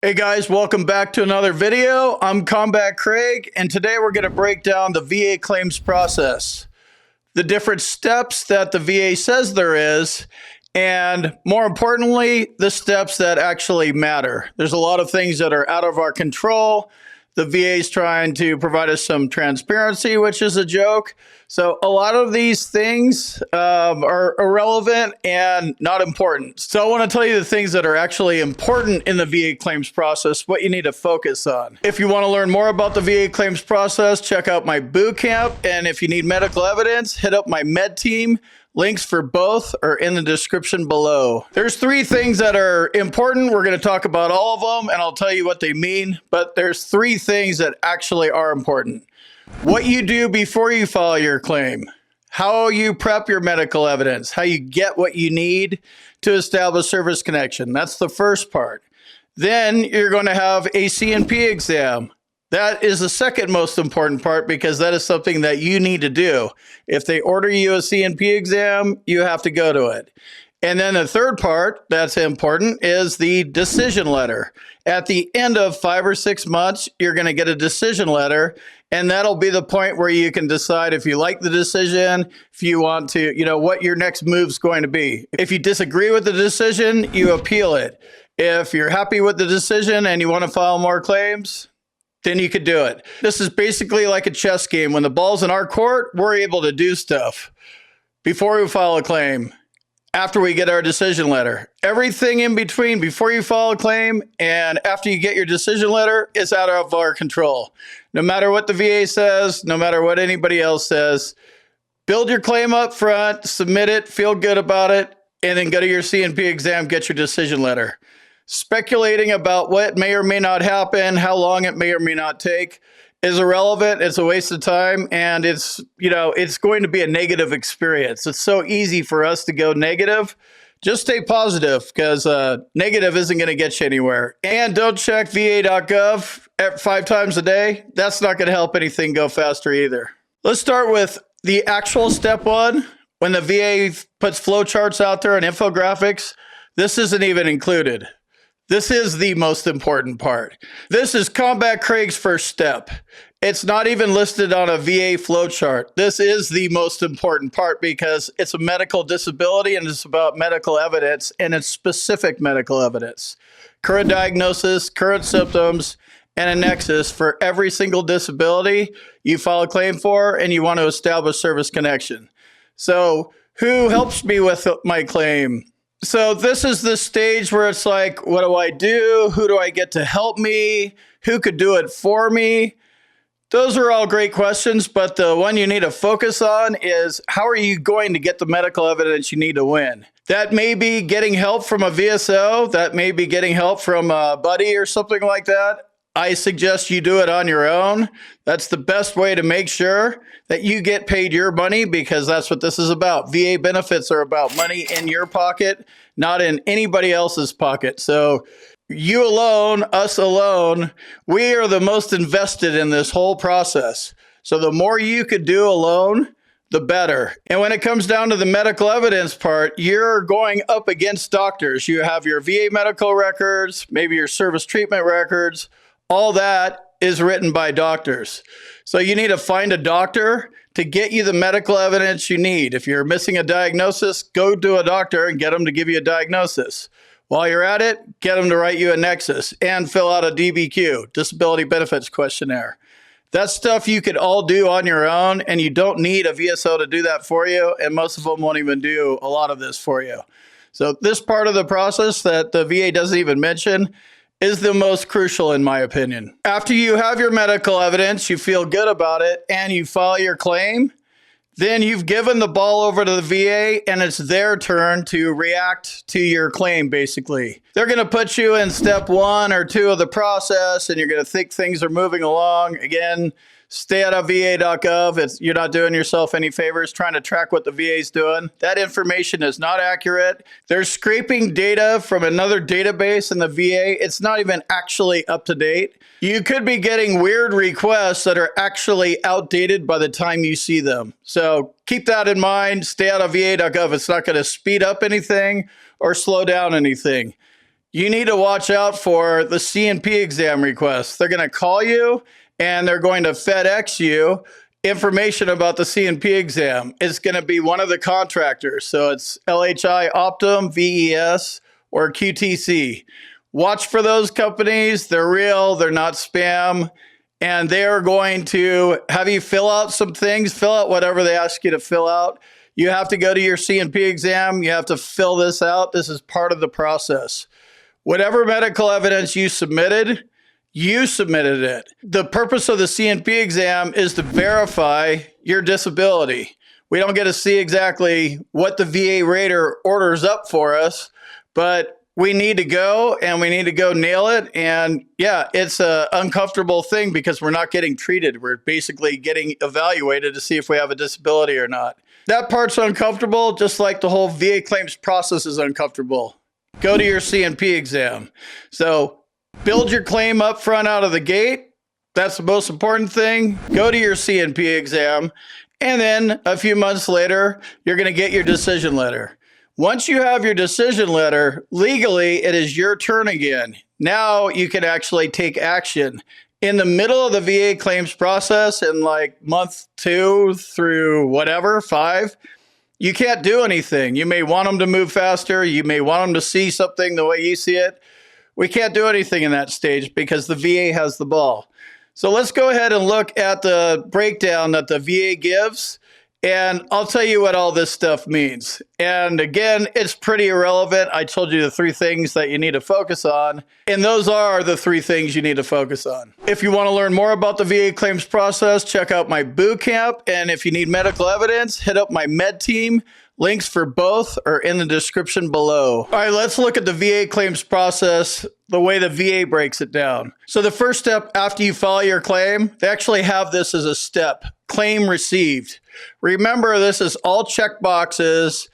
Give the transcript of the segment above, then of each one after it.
Hey guys, welcome back to another video. I'm Combat Craig, and today we're going to break down the VA claims process, the different steps that the VA says there is, and more importantly, the steps that actually matter. There's a lot of things that are out of our control. The VA is trying to provide us some transparency, which is a joke. So a lot of these things are irrelevant and not important. So I want to tell you the things that are actually important in the VA claims process, what you need to focus on. If you want to learn more about the VA claims process, check out my boot camp. And if you need medical evidence, hit up my med team. Links for both are in the description below. There's three things that are important. We're going to talk about all of them, and I'll tell you what they mean. But there's three things that actually are important. What you do before you file your claim, how you prep your medical evidence, how you get what you need to establish service connection. That's the first part. Then you're going to have a C&P exam. That is the second most important part because that is something that you need to do. If they order you a C&P exam, you have to go to it. And then the third part that's important is the decision letter. At the end of 5 or 6 months, you're going to get a decision letter, and that'll be the point where you can decide if you like the decision, if you want to, what your next move's going to be. If you disagree with the decision, you appeal it. If you're happy with the decision and you want to file more claims, then you could do it. This is basically like a chess game. When the ball's in our court, we're able to do stuff before we file a claim, after we get our decision letter. Everything in between, before you file a claim and after you get your decision letter, is out of our control. No matter what the VA says, no matter what anybody else says, build your claim up front, submit it, feel good about it, and then go to your C&P exam, get your decision letter. Speculating about what may or may not happen, how long it may or may not take is irrelevant. It's a waste of time, and it's going to be a negative experience. It's so easy for us to go negative. Just stay positive because negative isn't going to get you anywhere. And don't check va.gov 5 times a day. That's not going to help anything go faster either. Let's start with the actual step one. When the VA puts flowcharts out there and infographics, this isn't even included. This is the most important part. This is Combat Craig's first step. It's not even listed on a VA flowchart. This is the most important part because it's a medical disability and it's about medical evidence, and it's specific medical evidence. Current diagnosis, current symptoms, and a nexus for every single disability you file a claim for and you want to establish service connection. So who helps me with my claim? So this is the stage where it's like, what do I do? Who do I get to help me? Who could do it for me? Those are all great questions, but the one you need to focus on is how are you going to get the medical evidence you need to win? That may be getting help from a VSO. That may be getting help from a buddy or something like that. I suggest you do it on your own. That's the best way to make sure that you get paid your money, because that's what this is about. VA benefits are about money in your pocket, not in anybody else's pocket. So you alone, us alone, we are the most invested in this whole process. So the more you could do alone, the better. And when it comes down to the medical evidence part, you're going up against doctors. You have your VA medical records, maybe your service treatment records. All that is written by doctors. So you need to find a doctor to get you the medical evidence you need. If you're missing a diagnosis, go to a doctor and get them to give you a diagnosis. While you're at it, get them to write you a nexus and fill out a DBQ, Disability Benefits Questionnaire. That's stuff you could all do on your own, and you don't need a VSO to do that for you, and most of them won't even do a lot of this for you. So this part of the process that the VA doesn't even mention is the most crucial in my opinion. After you have your medical evidence, you feel good about it, and you file your claim, then you've given the ball over to the VA, and it's their turn to react to your claim, basically. They're going to put you in step 1 or 2 of the process, and you're going to think things are moving along. Again, stay out of va.gov. You're not doing yourself any favors trying to track what the VA is doing. That information is not accurate. They're scraping data from another database in the VA. It's not even actually up to date. You could be getting weird requests that are actually outdated by the time you see them. So keep that in mind. Stay out of va.gov. It's not going to speed up anything or slow down anything. you need to watch out for the C&P exam requests. They're going to call you and they're going to FedEx you information about the C&P exam. It's going to be one of the contractors. So it's LHI, Optum, VES, or QTC. Watch for those companies. They're real. They're not spam. And they're going to have you fill out some things, fill out whatever they ask you to fill out. You have to go to your C&P exam. You have to fill this out. This is part of the process. Whatever medical evidence you submitted it. The purpose of the C&P exam is to verify your disability. We don't get to see exactly what the VA rater orders up for us, but we need to go and we need to go nail it. And yeah, it's an uncomfortable thing because we're not getting treated. We're basically getting evaluated to see if we have a disability or not. That part's uncomfortable, just like the whole VA claims process is uncomfortable. Go to your C&P exam. So build your claim up front out of the gate. That's the most important thing. Go to your C&P exam. And then a few months later, you're going to get your decision letter. Once you have your decision letter, legally, it is your turn again. Now you can actually take action. In the middle of the VA claims process, in like month 2 through whatever, 5, you can't do anything. You may want them to move faster. You may want them to see something the way you see it. We can't do anything in that stage because the VA has the ball. So let's go ahead and look at the breakdown that the VA gives. And I'll tell you what all this stuff means. And again, it's pretty irrelevant. I told you the 3 things that you need to focus on. And those are the 3 things you need to focus on. If you want to learn more about the VA claims process, check out my boot camp. And if you need medical evidence, hit up my med team. Links for both are in the description below. All right, let's look at the VA claims process, the way the VA breaks it down. So the first step after you file your claim, they actually have this as a step, claim received. Remember, this is all check boxes,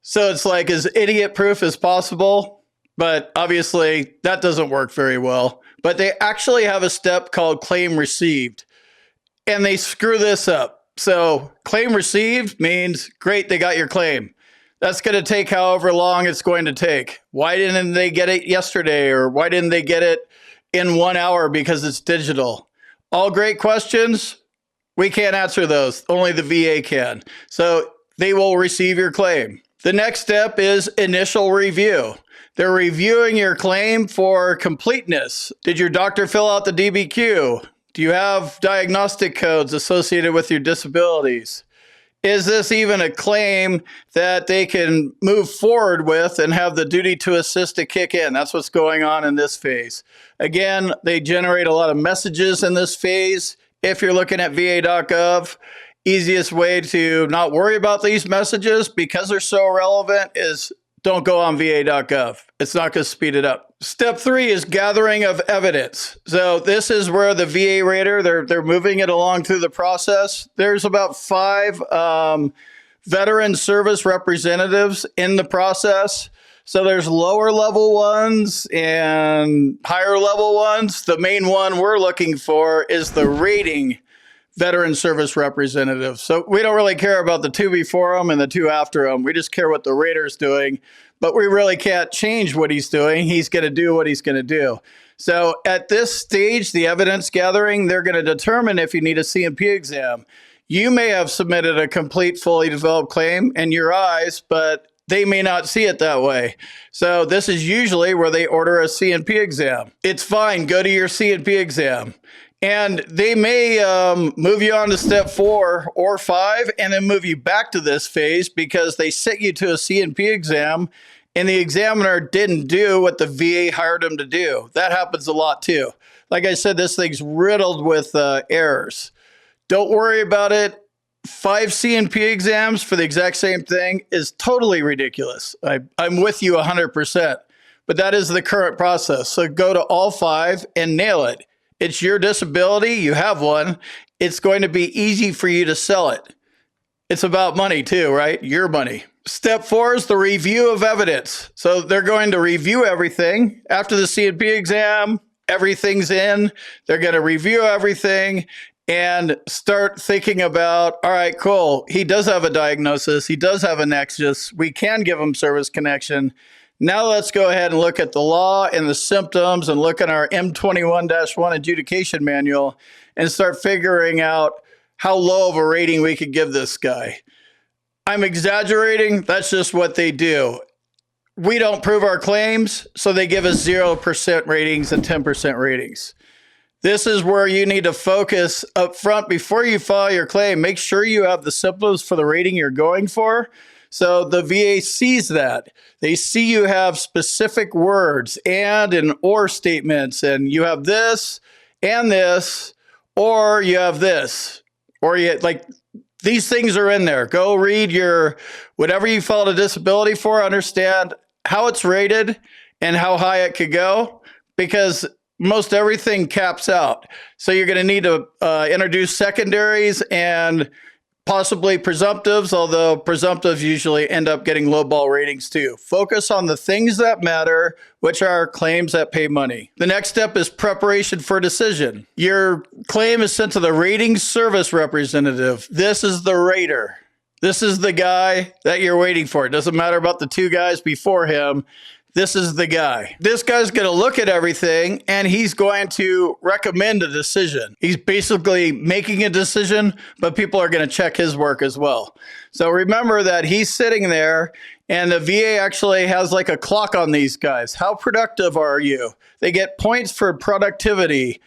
so it's like as idiot proof as possible, but obviously that doesn't work very well. But they actually have a step called claim received, and they screw this up. So claim received means, great, they got your claim. That's going to take however long it's going to take. Why didn't they get it yesterday? Or why didn't they get it in 1 hour because it's digital? All great questions. We can't answer those. Only the VA can. So they will receive your claim. The next step is initial review. They're reviewing your claim for completeness. Did your doctor fill out the DBQ? Do you have diagnostic codes associated with your disabilities? Is this even a claim that they can move forward with and have the duty to assist to kick in? That's what's going on in this phase. Again, they generate a lot of messages in this phase. If you're looking at va.gov, easiest way to not worry about these messages because they're so relevant is don't go on va.gov. It's not going to speed it up. Step 3 is gathering of evidence. So this is where the VA rater, they're moving it along through the process. There's about 5 veteran service representatives in the process. So there's lower level ones and higher level ones. The main one we're looking for is the rating veteran service representative. So we don't really care about the 2 before them and the 2 after them. We just care what the rater's doing, but we really can't change what he's doing. He's going to do what he's going to do. So at this stage, the evidence gathering, they're going to determine if you need a C&P exam. You may have submitted a complete, fully developed claim in your eyes, but they may not see it that way. So this is usually where they order a C&P exam. It's fine. Go to your C&P exam. And they may move you on to step 4 or 5 and then move you back to this phase because they set you to a C&P exam and the examiner didn't do what the VA hired him to do. That happens a lot too. Like I said, this thing's riddled with errors. Don't worry about it. 5 C&P exams for the exact same thing is totally ridiculous. I'm with you 100%, but that is the current process. So go to all 5 and nail it. It's your disability. You have one. It's going to be easy for you to sell it. It's about money too, right? Your money. Step 4 is the review of evidence. So they're going to review everything. After the C&P exam, everything's in. They're going to review everything and start thinking about, all right, cool. He does have a diagnosis. He does have a nexus. We can give him service connection. Now let's go ahead and look at the law and the symptoms and look at our M21-1 adjudication manual and start figuring out how low of a rating we could give this guy. I'm exaggerating. That's just what they do. We don't prove our claims, so they give us 0% ratings and 10% ratings. This is where you need to focus up front before you file your claim. Make sure you have the symptoms for the rating you're going for. So the VA sees that. They see you have specific words and or statements, and you have this and this, or you have this, or you like these things are in there. Go read your whatever you filed a disability for, understand how it's rated and how high it could go, because most everything caps out. So you're going to need to introduce secondaries and possibly presumptives, although presumptives usually end up getting lowball ratings too. Focus on the things that matter, which are claims that pay money. The next step is preparation for decision. Your claim is sent to the rating service representative. This is the rater. This is the guy that you're waiting for. It doesn't matter about the two guys before him. This is the guy. This guy's going to look at everything and he's going to recommend a decision. He's basically making a decision, but people are going to check his work as well. So remember that he's sitting there and the VA actually has like a clock on these guys. How productive are you? They get points for productivity,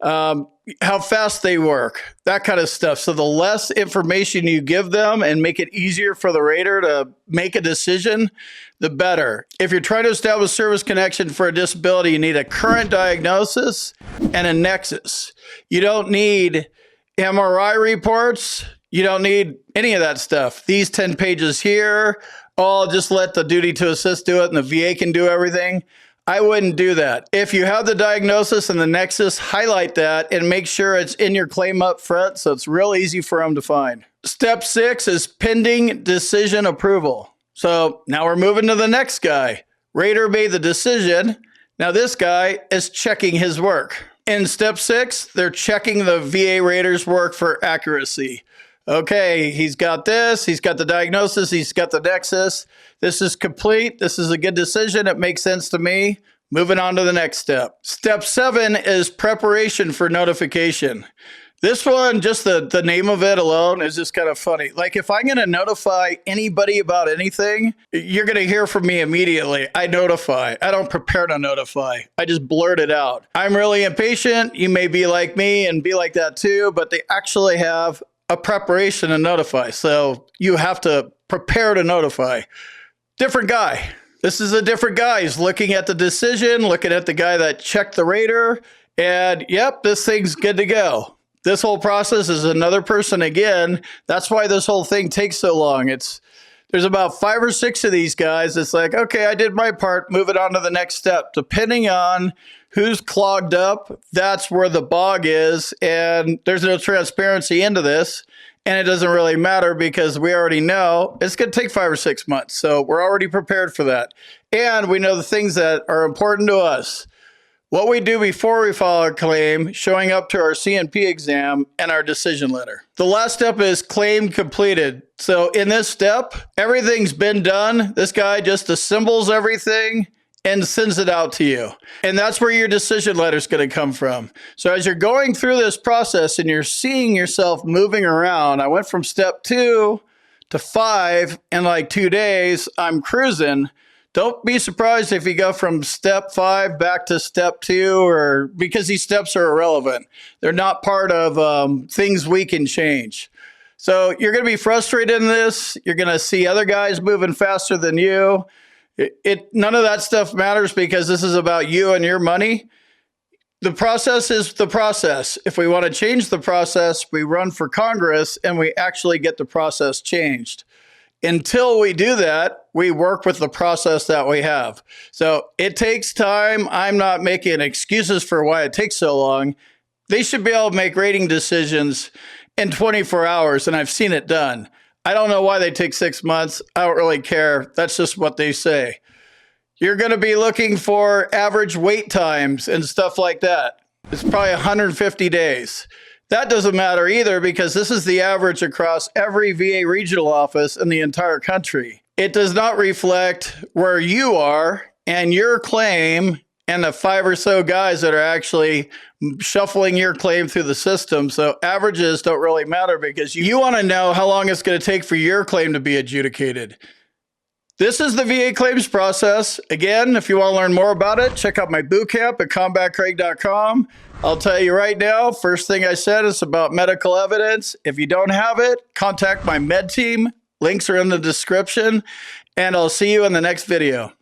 how fast they work, that kind of stuff. So the less information you give them and make it easier for the rater to make a decision, the better. If you're trying to establish service connection for a disability, you need a current diagnosis and a nexus. You don't need MRI reports. You don't need any of that stuff. These 10 pages here, I'll just let the duty to assist do it and the VA can do everything. I wouldn't do that. If you have the diagnosis and the nexus, highlight that and make sure it's in your claim up front so it's real easy for them to find. Step 6 is pending decision approval. So now we're moving to the next guy. Rater made the decision. Now this guy is checking his work. In step 6, they're checking the VA rater's work for accuracy. Okay, he's got this, he's got the diagnosis, he's got the nexus. This is complete. This is a good decision. It makes sense to me. Moving on to the next step. Step 7 is preparation for notification. This one, just the name of it alone is just kind of funny. Like if I'm going to notify anybody about anything, you're going to hear from me immediately. I notify. I don't prepare to notify. I just blurt it out. I'm really impatient. You may be like me and be like that too, but they actually have a preparation to notify. So you have to prepare to notify. Different guy. This is a different guy. He's looking at the decision, looking at the guy that checked the rater, and yep, this thing's good to go. This whole process is another person again. That's why this whole thing takes so long. There's about 5 or 6 of these guys. It's like, okay, I did my part, move it on to the next step. Depending on who's clogged up, that's where the bog is, and there's no transparency into this, and it doesn't really matter because we already know it's going to take 5 or 6 months, so we're already prepared for that. And we know the things that are important to us. What we do before we file our claim, showing up to our C&P exam, and our decision letter. The last step is claim completed. So in this step, everything's been done. This guy just assembles everything and sends it out to you. And that's where your decision letter is going to come from. So as you're going through this process and you're seeing yourself moving around, I went from step 2 to 5 in like 2 days. I'm cruising. Don't be surprised if you go from step 5 back to step 2, or because these steps are irrelevant. They're not part of things we can change. So you're going to be frustrated in this. You're going to see other guys moving faster than you. None of that stuff matters because this is about you and your money. The process is the process. If we want to change the process, we run for Congress and we actually get the process changed. Until we do that, we work with the process that we have. So it takes time. I'm not making excuses for why it takes so long. They should be able to make rating decisions in 24 hours, and I've seen it done. I don't know why they take 6 months. I don't really care. That's just what they say. You're going to be looking for average wait times and stuff like that. It's probably 150 days. That doesn't matter either because this is the average across every VA regional office in the entire country. it does not reflect where you are and your claim and the 5 or so guys that are actually shuffling your claim through the system. So averages don't really matter because you want to know how long it's going to take for your claim to be adjudicated. This is the VA claims process. Again, if you want to learn more about it, check out my bootcamp at combatcraig.com. I'll tell you right now, first thing I said is about medical evidence. If you don't have it, contact my med team. Links are in the description, and I'll see you in the next video.